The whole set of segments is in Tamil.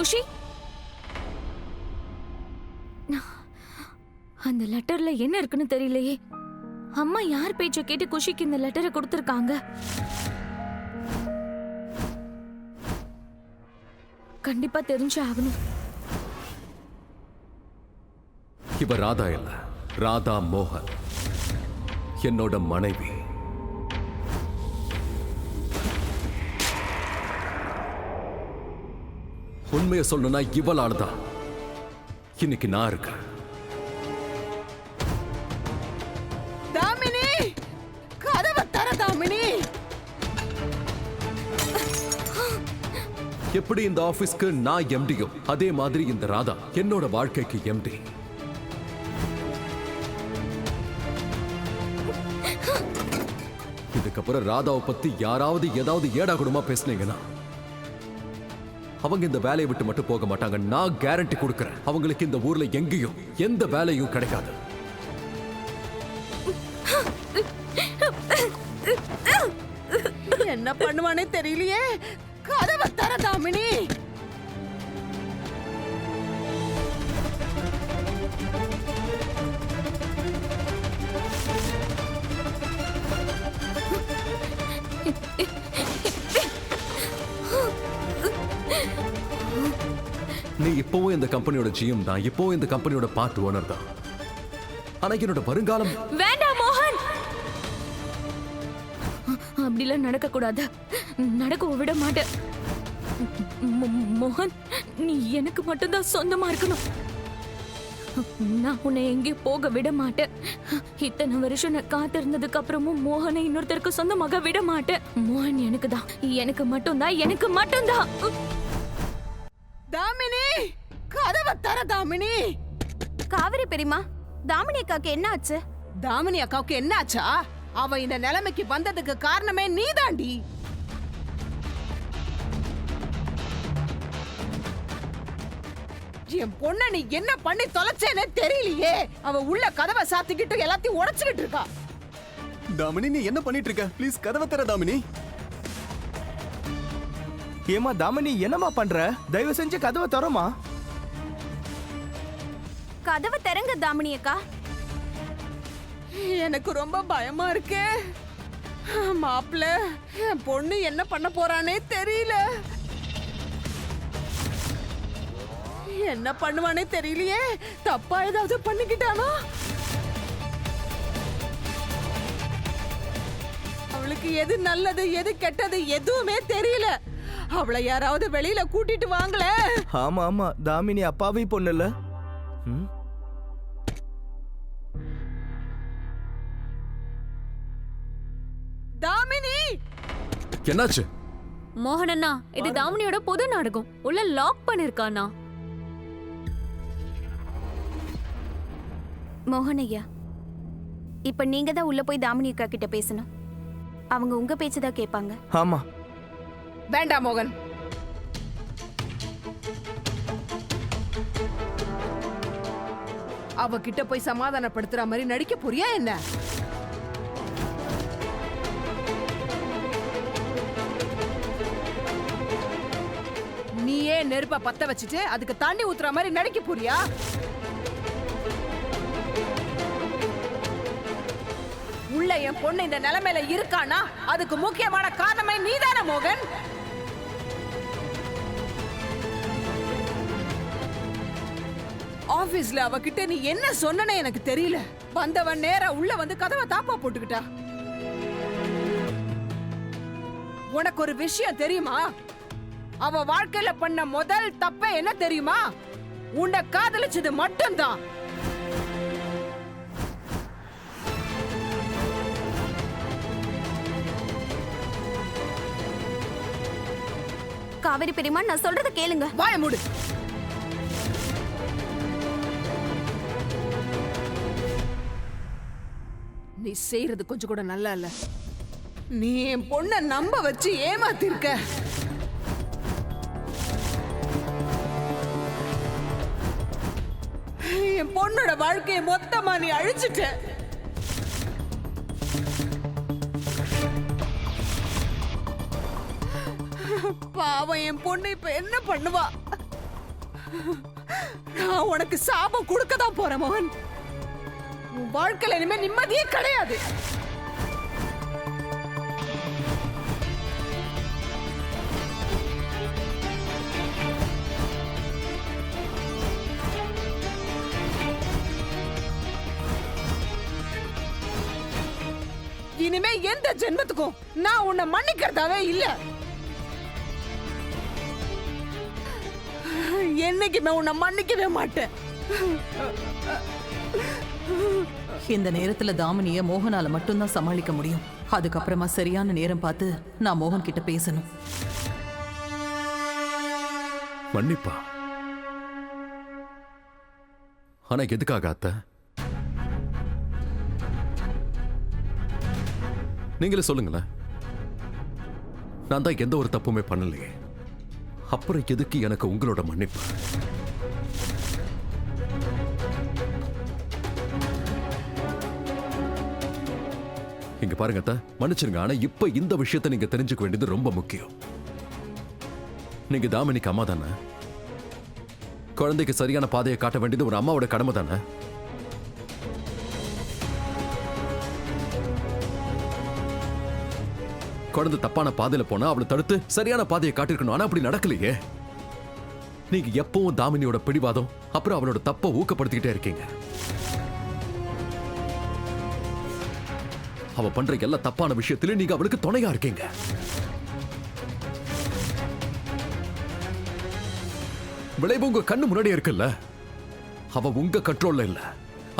குஷி, அந்த லெட்டர்ல என்ன இருக்குன்னு தெரியலையே. அம்மா யார் பேச்ச கேட்டு குஷிக்கு இந்த லெட்டரை கொடுத்திருக்காங்க? கண்டிப்பா தெரிஞ்சு ஆகணும். இவ ராதா இல்ல, ராதா மோகன், என்னோட மனைவி. உண்மையை சொல்லணும்னா இவளால்தான் இன்னைக்கு நான் இருக்கேன். தாமினி, கதவை தர தாமினி. எப்படி இந்த ஆபீஸ்க்கு நான் எம்டியோ அதே மாதிரி இந்த ராதா என்னோட வாழ்க்கைக்கு எம்டி. இதுக்கப்புறம் ராதாவை பத்தி யாராவது ஏதாவது ஏடா கூடமா பேசுனீங்கன்னா அவங்க இந்த வேலையை விட்டு மட்டும் போக மாட்டாங்க. நான் கேரண்டி கொடுக்கிறேன், அவங்களுக்கு இந்த ஊர்ல எங்கேயும் எந்த வேலையும் கிடைக்காது. என்ன பண்ணுவானே தெரியலையே. கதவை தர தாமினி. நீ இப்பவும் இந்த கம்பெனியோட ஜிஎம் தான், இப்பவும் இந்த கம்பெனியோட பார்ட் ஓனர் தான். ஆனா என்னோட வருங்காலம். வேண்டாம் மோகன், அப்படிலாம் நடக்க கூடாது. நடக்க விட மாட்டேன். மோகன், நீ எனக்கு மட்டும்தான் சொந்தமா இருக்கணும். நான் உன்னை எங்கேயும் போக விட மாட்டேன். இத்தனை வருஷம் நான் காத்திருந்ததுக்கு அப்புறமும் மோகனை இன்னொருத்தருக்கு சொந்தமாக விட மாட்டேன். மோகன் எனக்கு தான், எனக்கு மட்டும்தான், எனக்கு மட்டும்தான். தாமினி, கதவை தர தாமினி. காவிரி பெரியமா, தாமினி அக்காவுக்கு என்ன ஆச்சு? தாமினி அக்காவுக்கு என்ன ஆச்சா? அவ இந்த நிலைமைக்கு வந்ததுக்கு காரணமே நீதாண்டி. என் பொண்ண நீ என்ன பண்ணி தொலைச்சேனே தெரியலையே. அவ உள்ள கதவை சாத்திக்கிட்டு எல்லாத்தையும் உடைச்சுக்கிட்டு இருக்கா. தாமினி, நீ என்ன பண்ணிட்டு இருக்க? ப்ளீஸ் கதவை தர தாமினி. ஏமா தாமினி, என்னமா பண்ற? தயவு செஞ்சு கதவை தரமா. கதவை திறங்க தாமினி அக்கா. எனக்கு ரொம்ப பயமா இருக்கே. மாப்பிள்ள, என் பொண்ணு என்ன பண்ண போறானே தெரியல. என்ன பண்ணுவானே தெரியலையே. தப்பா ஏதாவது பண்ணிக்கிட்டானா? அவளுக்கு எது நல்லது எது கெட்டது எதுவுமே தெரியல. அவளை யாராவது வெளியில கூட்டிட்டு வாங்களே. ஆமா ஆமா, தாமினி அப்பாவி பொண்ணு இல்ல. தாமினி, என்னாச்சு? மோகனண்ணா, இது தாமினியோட பொது நாடகம். உள்ள லாக் பண்ணிருக்கானா? மோகன் ஐயா, இப்ப நீங்க தான் உள்ள போய் தாமினி அக்கா கிட்ட பேசணும். அவங்க உங்க பேச்சுதான் கேட்பாங்க. ஆமா. வேண்டாம் மோகன். அவகிட்ட போய் சமாதானப்படுத்துற மாதிரி நடிக்க போறியா என்ன? நீயே நெருப்ப பத்த வச்சுட்டு அதுக்கு தண்ணி ஊத்துற மாதிரி நடிக்க போறியா? உள்ள என் பொண்ணு இந்த நிலைமையில இருக்கானா அதுக்கு முக்கியமான காரணமே நீதானே மோகன். ஆபீஸ்ல அவகிட்ட நீ என்ன சொன்னனே எனக்கு தெரியல. வந்தவன் நேரா உள்ள வந்து கதவை தாப்பா போட்டுக்கிட்டா. உனக்கு ஒரு விஷயம் தெரியுமா? அவ வாழ்க்கையில பண்ண முதல் தப்பே என்ன தெரியுமா? உன்னை காதலிச்சது மட்டும்தான். காவிரி பெரியமா, நான் சொல்றத கேளுங்க. வாய மூடு. நீ செய்யறது கொஞ்சம் கூட நல்லா இல்ல. நீ என் பொண்ண நம்ப வச்சு ஏமாத்திருக்க. என் பொண்ணோட வாழ்க்கையை மொத்தமா நீ அழிச்சிட்ட. பாவம் என் பொண்ணு இப்ப என்ன பண்ணுவா? நான் உனக்கு சாபம் கொடுக்க தான் போறேன் மோகன். உன் வாழ்க்கையில இனிமே நிம்மதியே கிடையாது. இனிமே எந்த ஜென்மத்துக்கும் நான் உன்னை மன்னிக்கிறதாவே இல்ல. என்னைக்குமே உன்னை மன்னிக்கவே மாட்டேன். இந்த நேரத்துல தாமினிய மோகனால மட்டும்தான் சமாளிக்க முடியும். அதுக்கப்புறமா சரியான நேரம் பார்த்து நான் மோகன் கிட்ட பேசணும். மன்னிப்பா? ஆனா எதுக்காக அத்தை? நீங்களே சொல்லுங்களேன். நான் தான் எந்த ஒரு தப்புமே பண்ணலையே, அப்புறம் எதுக்கு எனக்கு உங்களோட மன்னிப்பு? இங்க பாருங்க அத்தை, மன்னிச்சிருங்க. ஆனா இப்ப இந்த விஷயத்தை நீங்க தெரிஞ்சுக்க வேண்டியது ரொம்ப முக்கியம். நீங்க தாமினிக்கு அம்மா தானே? குழந்தைக்கு சரியான பாதையை காட்ட வேண்டியது ஒரு அம்மாவோட கடமை தானே? குழந்தை தப்பான பாதையில போனா அவளை தடுத்து சரியான பாதையை காட்டிருக்கணும். ஆனா அப்படி நடக்கலையே. நீங்க எப்பவும் தாமினியோட பிடிவாதம் அப்புறம் அவளோட தப்ப ஊக்கப்படுத்திக்கிட்டே இருக்கீங்க. அவ பண்ற எல்லா தப்பான விஷயத்திலும் நீங்க அவளுக்கு துணையா இருக்கீங்க. விளைவு உங்க கண்ணு முன்னாடியே இருக்குல்ல. அவ உங்க கண்ட்ரோல்ல இல்ல,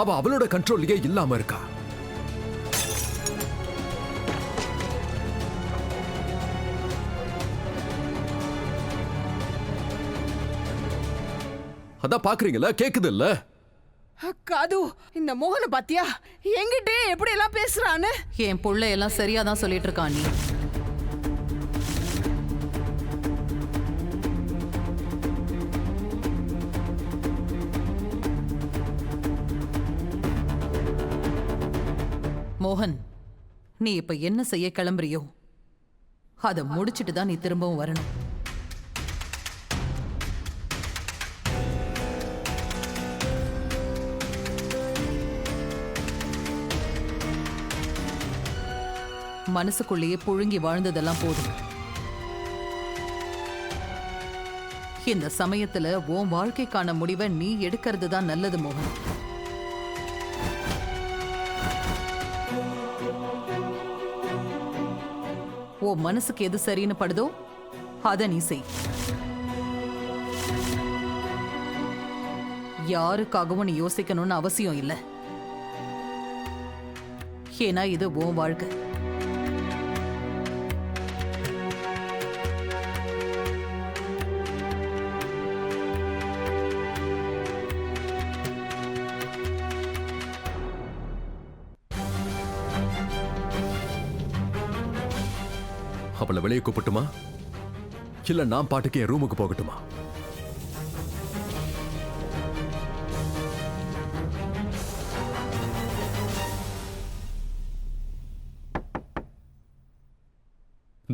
அவ அவளோட கண்ட்ரோல்லயே இல்லாம இருக்கா. அதான் பாக்குறீங்களா, கேக்குது இல்ல? காது, இந்த மோகன பாத்தியா என்கிட்ட எப்படி எல்லாம் பேசுறான்னு? என் புள்ள எல்லாம் சரியாதான் சொல்லிட்டு இருக்கான். நீ மோகன், நீ இப்ப என்ன செய்ய கிளம்புறியோ அதை முடிச்சிட்டு தான் நீ திரும்பவும் வரணும். மனசுக்குள்ளேயே புழுங்கி வாழ்ந்ததெல்லாம் போதும். இந்த சமயத்துல உன் வாழ்க்கைக்கான முடிவை நீ எடுக்கிறது தான் நல்லது மோகன். உன் மனசுக்கு எது சரின்னு படுதோ அத நீ செய். யாருக்காகவும் நீ யோசிக்கணும்னு அவசியம் இல்லை. ஏன்னா இது உன் வாழ்க்கை. அவளை வெளியே கூப்பிட்டுமா, இல்ல நான் பாட்டுக்கு என் ரூமுக்கு போகட்டுமா?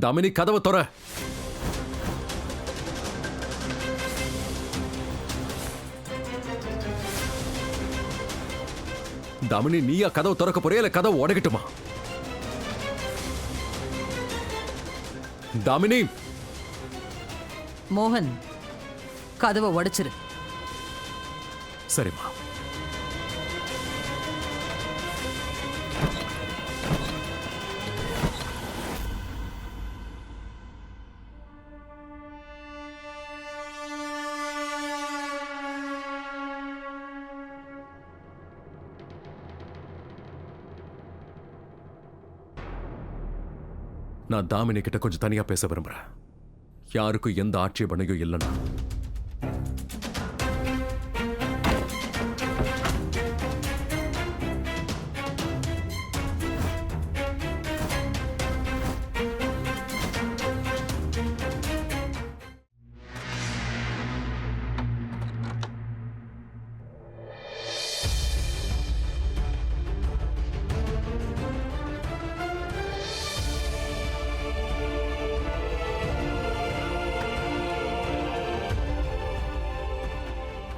தாமினி, கதவை தொற. தாமினி, நீயா கதவை திறக்க போறியா இல்ல கதவை உடைக்கட்டுமா? தாமினி. மோகன், கதவை உடைச்சிரு. சரிம்மா. நான் தாமினி கிட்ட கொஞ்சம் தனியா பேச விரும்புறேன். யாருக்கும் எந்த ஆட்சேபனையும் இல்லைன்னா.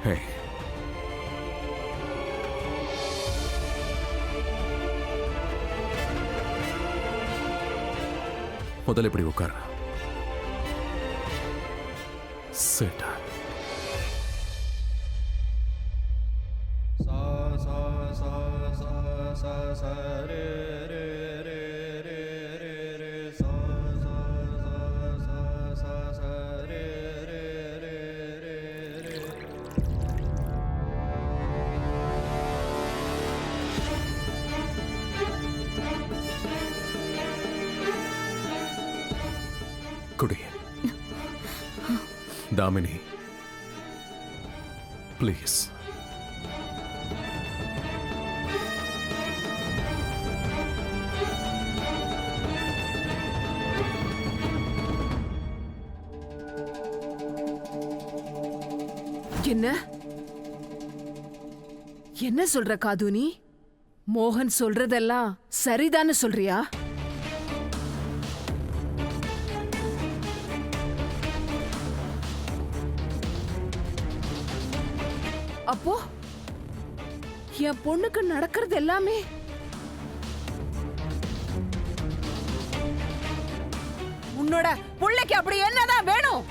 ஹே, முதல்ல இப்படி உட்கார். சிட். குடி. தாமினி, ப்ளீஸ். என்ன என்ன சொல்ற காது நீ? மோகன் சொல்றதெல்லாம் சரிதான்னு சொல்றியா? அப்போ என் பொண்ணுக்கு நடக்கிறது எல்லாமே உன்னோட புள்ளைக்கு அப்படி என்னதான் வேணும்?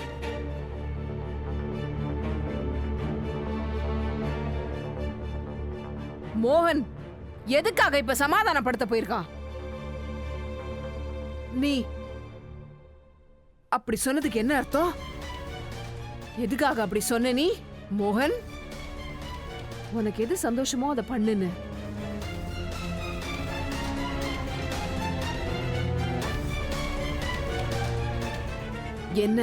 மோகன் எதுக்காக இப்ப சமாதானப்படுத்த போயிருக்கான்? நீ அப்படி சொன்னதுக்கு என்ன அர்த்தம்? எதுக்காக அப்படி சொன்ன நீ? மோகன், உனக்கு எது சந்தோஷமோ அதை பண்ணுன்னு. என்ன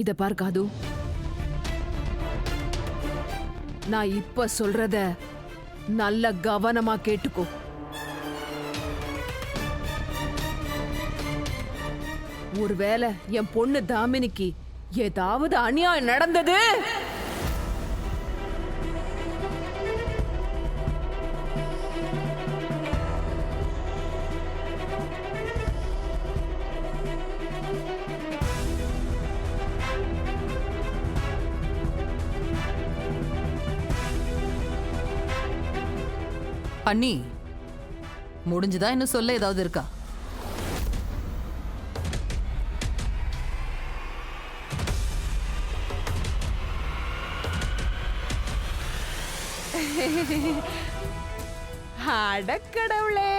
இத பார் காது, நான் இப்ப சொல்றத நல்ல கவனமா கேட்டுக்கோ. ஒருவேளை என் பொண்ணு தாமினிக்கு ஏதாவது அநியாயம் நடந்தது, அண்ணி, முடிஞ்சுதா? இன்னும் சொல்ல ஏதாவது இருக்கா? அடக்கடவுளே,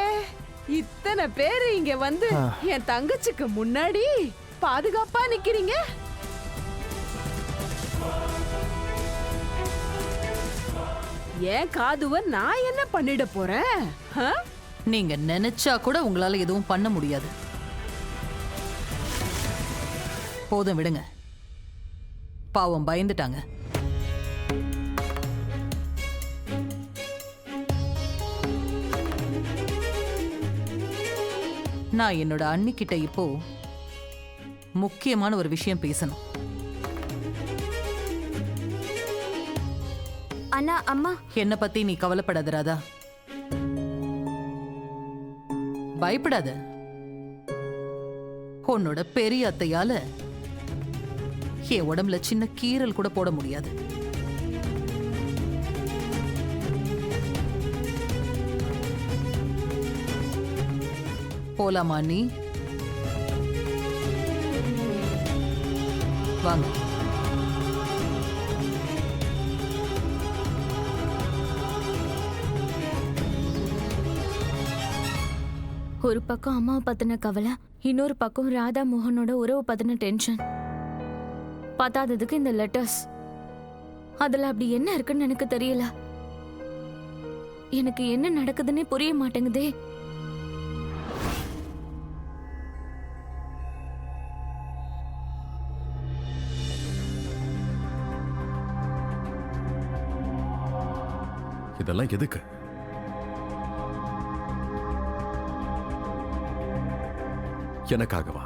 இத்தனை பேரு இங்க வந்து என் தங்கச்சிக்கு முன்னாடி பாதுகாப்பா நிக்கிறீங்க. ஏன் காதுவ நான் என்ன பண்ணிட போறேன்? நீங்க நினைச்சா கூட உங்களால எதுவும் பண்ண முடியாது. போதும், விடுங்க. பாவம், பயந்துட்டாங்க. நான் என்னோட அண்ணிக்கிட்ட இப்போ முக்கியமான ஒரு விஷயம் பேசணும். அண்ணா, அம்மா, என்ன பத்தி நீ கவலைப்படாத ராதா. பயப்படாத. உன்னோட பெரிய அத்தையால என் உடம்புல சின்ன கீறல் கூட போட முடியாது. போலாமா நீ? வாங்க. ஒரு பக்கம் அம்மாவை பத்தின கவலை, இன்னொரு பக்கம் ராதா மோகனோட உறவு பத்தின டென்ஷன். பத்தாததுக்கு இந்த லெட்டர்ஸ். அதுல அப்படி என்ன இருக்குன்னு எனக்கு தெரியல. எனக்கு என்ன நடக்குதுன்னே புரிய மாட்டேங்குதே. இதெல்லாம் எதுக்கு? எனக்காகவா?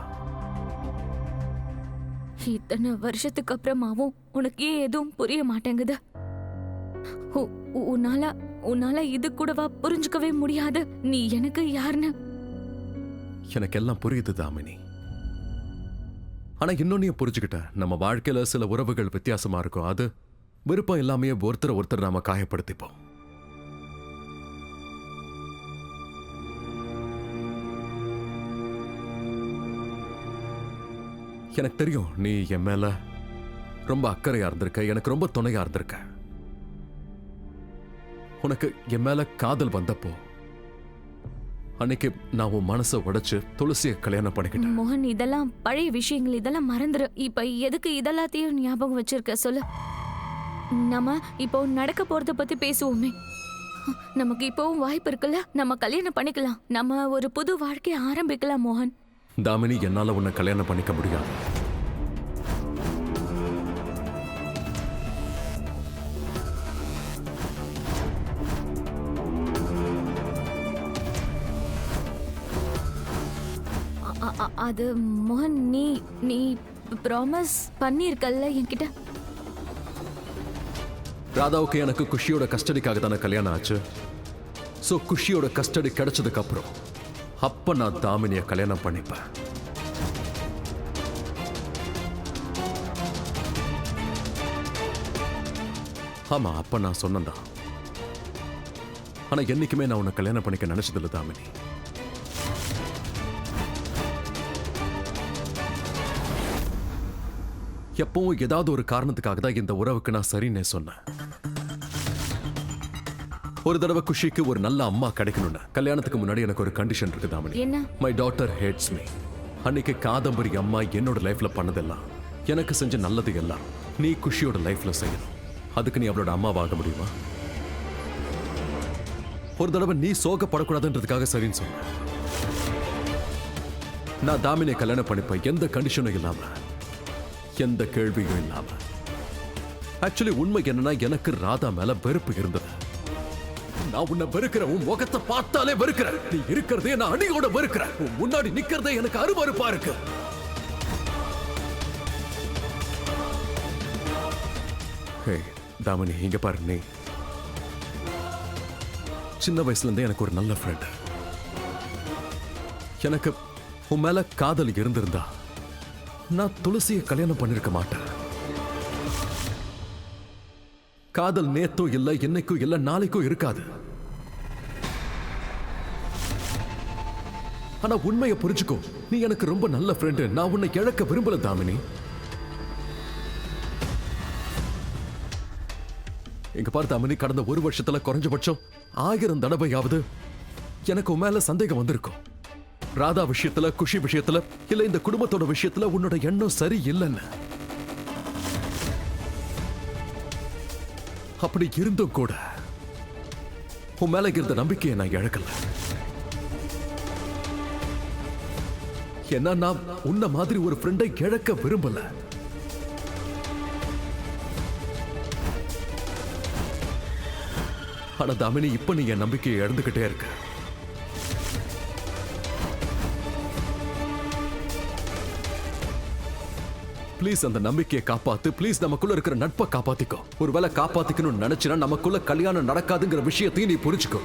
இத்தனை வருஷத்துக்கு அப்புறமாவும் உனக்கு ஏன் எதுவும் புரிய மாட்டேங்குது? உன்னால இது கூடவா புரிஞ்சுக்கவே முடியாது நீ எனக்கு யாருன்னு? எனக்கு எல்லாம் புரியுது தாமினி. ஆனா இன்னொன்னையும் புரிஞ்சுக்கிட்டேன், நம்ம வாழ்க்கையில சில உறவுகள் வித்தியாசமா இருக்கும். அது விருப்பம் இல்லாமையே ஒருத்தர் நாம காயப்படுத்திப்போம். எனக்கு தெரியும் நீ என் மேல ரொம்ப அக்கறையா இருந்திருக்க, எனக்கு ரொம்ப துணையா இருந்திருக்க. உனக்கு என் மேல காதல் வந்தப்போ அன்னைக்கு நான் உன் மனசை உடைச்சு துளசியை கல்யாணம் பண்ணிக்கிட்டேன். மோகன், இதெல்லாம் பழைய விஷயங்கள், இதெல்லாம் மறந்துரு. இப்ப எதுக்கு இதெல்லாத்தையும் ஞாபகம் வச்சிருக்க சொல்லு. நம்ம இப்போ நடக்க போறத பத்தி பேசுவோமே. நமக்கு இப்போவும் வாய்ப்பு இருக்குல்ல, நம்ம கல்யாணம் பண்ணிக்கலாம், நம்ம ஒரு புது வாழ்க்கையை ஆரம்பிக்கலாம் மோகன். தாமினி, என்னால உன்னை கல்யாணம் பண்ணிக்க முடியாது. அது மோகன், நீ ப்ராமிஸ் பண்ணியிருக்கல்ல என்கிட்ட. ராதாவுக்கு எனக்கு குஷியோட கஸ்டடிக்காக தானே கல்யாணம் ஆச்சு. சோ குஷியோட கஸ்டடி கிடைச்சதுக்கு அப்புறம் அப்ப நான் தாமினியை கல்யாணம் பண்ணிப்பேன். ஆமா, அப்ப நான் சொன்னேன்தான். ஆனா என்னைக்குமே நான் உன்னை கல்யாணம் பண்ணிக்க நினைச்சதில்ல தாமினி. எப்பவும் ஏதாவது ஒரு காரணத்துக்காக தான் இந்த உறவுக்கு நான் சரின்னே சொன்னேன். ஒரு தடவை குஷிக்கு ஒரு நல்ல அம்மா கிடைக்கணும்னு கல்யாணத்துக்கு முன்னாடி எனக்கு ஒரு கண்டிஷன் இருக்கு தாமினி. என்ன? My daughter hates me. அன்னைக்கு காதம்பரி அம்மா என்னோட லைஃப்ல பண்ணதெல்லாம், எனக்கு செஞ்ச நல்லது எல்லாம் நீ குஷியோட லைஃப்ல செய்யணும். அதுக்கு நீ அவளோட அம்மாவாக முடியுமா? ஒரு தடவை நீ சோகப்படக்கூடாதுன்றதுக்காக சரின்னு சொன்ன. நான் தாமினியை கல்யாணம் பண்ணிப்பேன், எந்த கண்டிஷனும் இல்லாம, எந்த கேள்வியும் இல்லாம. ஆக்சுவலி உண்மை என்னன்னா, எனக்கு ராதா மேல வெறுப்பு இருந்தது. நான் உன்னை வெறுக்கிற, உன் முகத்தை பார்த்தாலே வெறுக்கிற. நீ இருக்கிறதே நான் அடியோட வெறுக்கிற. உன் முன்னாடி நிக்கிறதே எனக்கு அருவருப்பா இருக்கு. ஹே தாமினி, இங்க பாரு, நீ சின்ன வயசுல இருந்தே எனக்கு ஒரு நல்ல ஃப்ரெண்ட். எனக்கு உன் மேல காதல் இருந்திருந்தா நான் துளசியை கல்யாணம் பண்ணிருக்க மாட்டேன். காதல் நேத்தும் இல்ல, இன்னைக்கும் இல்ல, நாளைக்கும் இருக்காது. ஆனா உண்மையை புரிஞ்சுக்கோ, நீ எனக்கு ரொம்ப நல்ல ஃப்ரெண்டு. நான் உன்னை இழக்க விரும்பல தாமினி. இங்க பாரு தாமினி, கடந்த ஒரு வருஷத்துல குறைஞ்சபட்சம் 1000 தடவையாவது எனக்கு உன் மேல சந்தேகம் வந்திருக்கும். ராதா விஷயத்துல, குஷி விஷயத்துல, இல்ல இந்த குடும்பத்தோட விஷயத்துல உன்னோட எண்ணம் சரி இல்லைன்னு. அப்படி இருந்தும் கூட உன் மேல இருந்த நம்பிக்கையை நான் இழக்கல. ஏன்னா நான் உன்ன மாதிரி ஒரு ஃப்ரெண்டை இழக்க விரும்பல. ஆனா தாமினி, இப்ப நீ என் நம்பிக்கையை இழந்துகிட்டே இருக்க. ப்ளீஸ் அந்த நம்பிக்கையை காப்பாத்து. ப்ளீஸ் நமக்குள்ள இருக்கிற நட்பை காப்பாத்திக்கோ. ஒருவேளை காப்பாத்திக்கணும்னு நினைச்சினா நமக்குள்ள கல்யாணம் நடக்காதுங்கிற விஷயத்தையும் நீ புரிஞ்சுக்கோ.